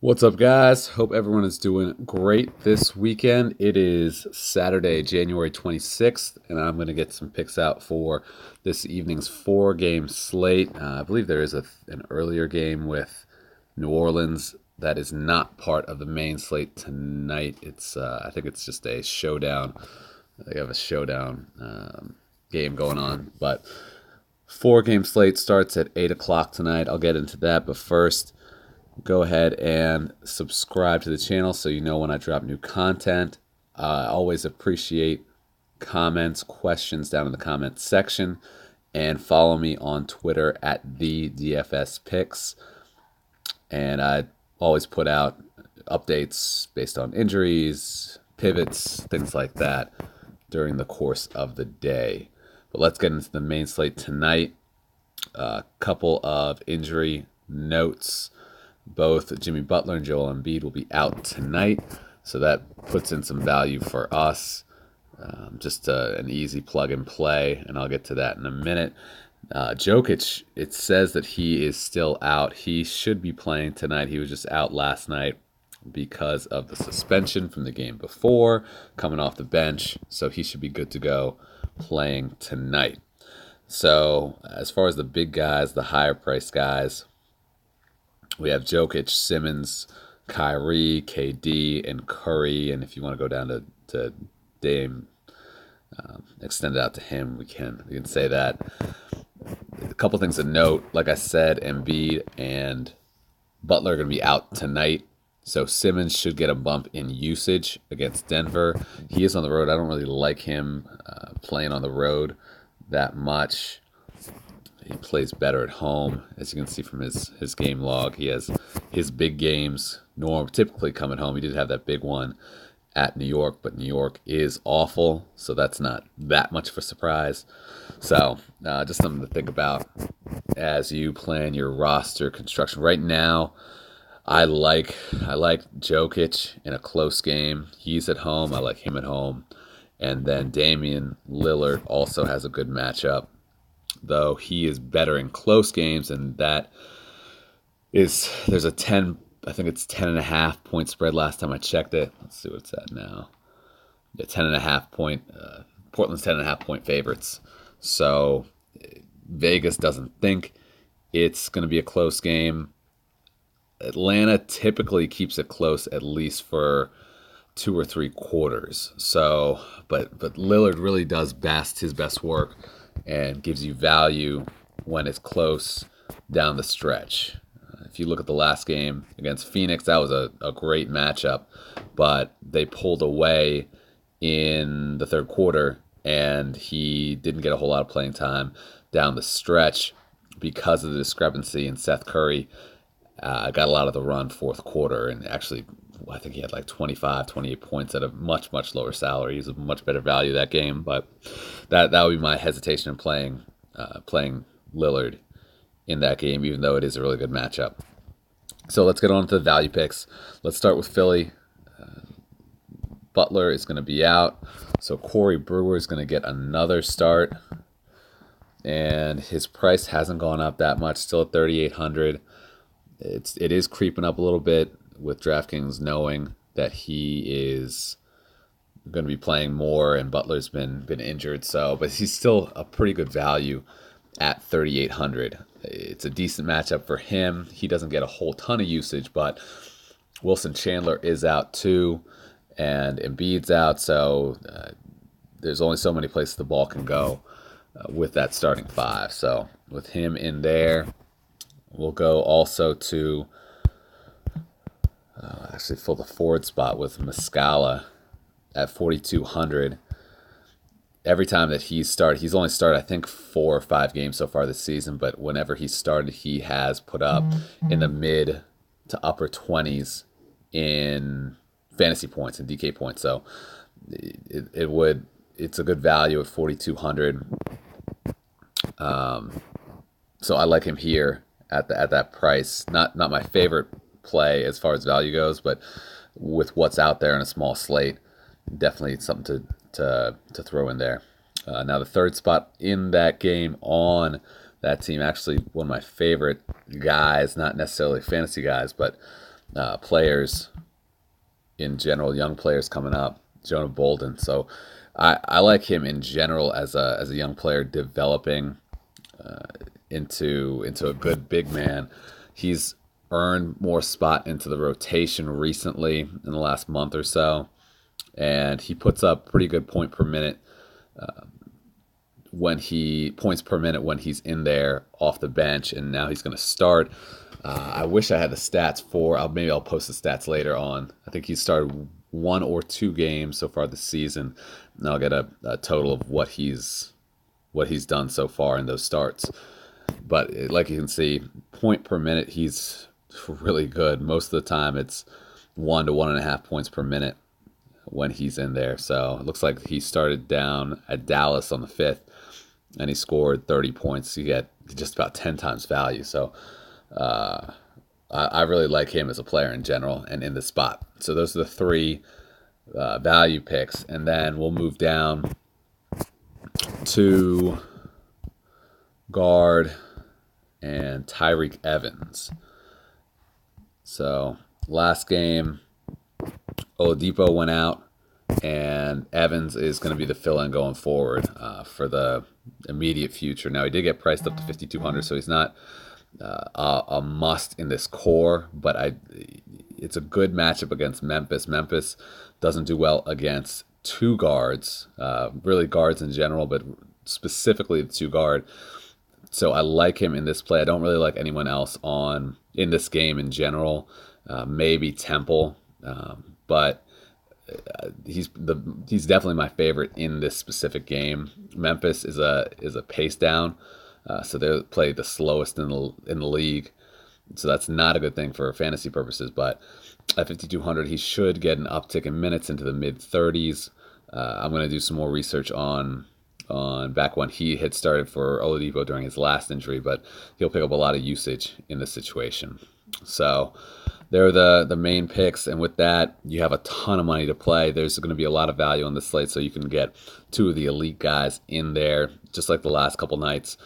What's up, guys? Hope everyone is doing great this weekend. It is Saturday, January 26th, and I'm going to get some picks out for this evening's four-game slate. I believe there is an earlier game with New Orleans that is not part of the main slate tonight. I think it's just a showdown. They have a showdown game going on, but four-game slate starts at 8 o'clock tonight. I'll get into that, but first, go ahead and subscribe to the channel so you know when I drop new content. I always appreciate comments, questions down in the comments section, and follow me on Twitter at the DFS Picks. And I always put out updates based on injuries, pivots, things like that during the course of the day. But let's get into the main slate tonight. A couple of injury notes. Both Jimmy Butler and Joel Embiid will be out tonight, so that puts in some value for us. Just an easy plug and play, and I'll get to that in a minute. Jokic, it says that he is still out. He should be playing tonight. He was just out last night because of the suspension from the game before, coming off the bench, so he should be good to go playing tonight. So as far as the big guys, the higher priced guys, we have Jokic, Simmons, Kyrie, KD, and Curry. And if you want to go down to Dame, extend it out to him, we can say that. A couple things to note. Like I said, Embiid and Butler are going to be out tonight. So Simmons should get a bump in usage against Denver. He is on the road. I don't really like him playing on the road that much. He plays better at home, as you can see from his game log. He has his big games typically come at home. He did have that big one at New York, but New York is awful, so that's not that much of a surprise. So just something to think about as you plan your roster construction. Right now, I like Jokic in a close game. He's at home. I like him at home. And then Damian Lillard also has a good matchup, though he is better in close games, and there's a 10, I think it's 10.5 point spread last time I checked it. Let's see what it's at now. Yeah, 10.5 point, Portland's 10.5 point favorites. So Vegas doesn't think it's going to be a close game. Atlanta typically keeps it close at least for 2 or 3 quarters. So, but Lillard really does his best work and gives you value when it's close down the stretch. If you look at the last game against Phoenix, that was a great matchup, but they pulled away in the third quarter, and he didn't get a whole lot of playing time down the stretch because of the discrepancy, and Seth Curry got a lot of the run fourth quarter, and actually I think he had like 25, 28 points at a much, much lower salary. He's a much better value that game, but that would be my hesitation in playing Lillard in that game, even though it is a really good matchup. So let's get on to the value picks. Let's start with Philly. Butler is going to be out, so Corey Brewer is going to get another start, and his price hasn't gone up that much, still at 3,800. It is creeping up a little bit with DraftKings knowing that he is going to be playing more, and Butler's been injured. So, but he's still a pretty good value at 3,800. It's a decent matchup for him. He doesn't get a whole ton of usage, but Wilson Chandler is out too, and Embiid's out. So there's only so many places the ball can go with that starting five. So with him in there, we'll go also to actually fill the forward spot with Muscala at 4,200. Every time that he's only started, I think, 4 or 5 games so far this season, but whenever he started, he has put up in the mid to upper 20s in fantasy points and DK points. So it's a good value at 4,200. So I like him here at that price. Not my favorite play as far as value goes, but with what's out there in a small slate, definitely something to throw in there. Now the third spot in that game on that team, actually one of my favorite guys, not necessarily fantasy guys, but players in general, young players coming up, Jonah Bolden. So I like him in general as a young player developing into a good big man. He's earned more spot into the rotation recently in the last month or so, and he puts up pretty good points per minute when he's in there off the bench, and now he's going to start. I wish I had the stats for. Maybe I'll post the stats later on. I think he's started 1 or 2 games so far this season, and I'll get a total of what he's done so far in those starts. But like you can see, point per minute, he's really good. Most of the time, it's 1 to 1.5 points per minute when he's in there. So it looks like he started down at Dallas on the 5th, and he scored 30 points. You get just about 10 times value. So I really like him as a player in general and in the spot. So those are the 3 value picks. And then we'll move down to guard and Tyreek Evans. So last game, Oladipo went out, and Evans is going to be the fill-in going forward for the immediate future. Now, he did get priced up to 5,200, so he's not a must in this core, but it's a good matchup against Memphis. Memphis doesn't do well against 2 guards, really guards in general, but specifically the 2 guard. So I like him in this play. I don't really like anyone else in this game in general. Maybe Temple, but he's definitely my favorite in this specific game. Memphis is a pace down, so they play the slowest in the league. So that's not a good thing for fantasy purposes. But at 5,200, he should get an uptick in minutes into the mid 30s. I'm going to do some more research on back when he had started for Oladipo during his last injury, but he'll pick up a lot of usage in this situation. So they're the main picks, and with that, you have a ton of money to play. There's going to be a lot of value on the slate, so you can get 2 of the elite guys in there, just like the last couple nights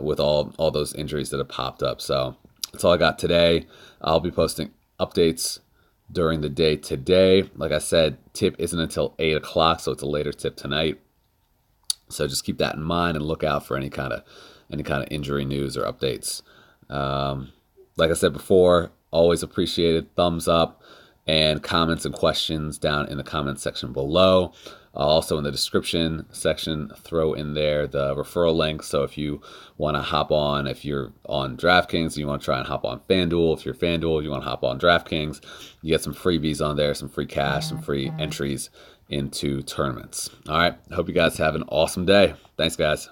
with all those injuries that have popped up. So that's all I got today. I'll be posting updates during the day today. Like I said, tip isn't until 8 o'clock, so it's a later tip tonight. So just keep that in mind and look out for any kind of injury news or updates. Like I said before, always appreciated thumbs up and comments and questions down in the comments section below. Also in the description section, throw in there the referral link. So if you want to hop on, if you're on DraftKings, you want to try and hop on FanDuel. If you're FanDuel, you want to hop on DraftKings, you get some freebies on there, some free cash, some free entries into tournaments. All right. I hope you guys have an awesome day. Thanks, guys.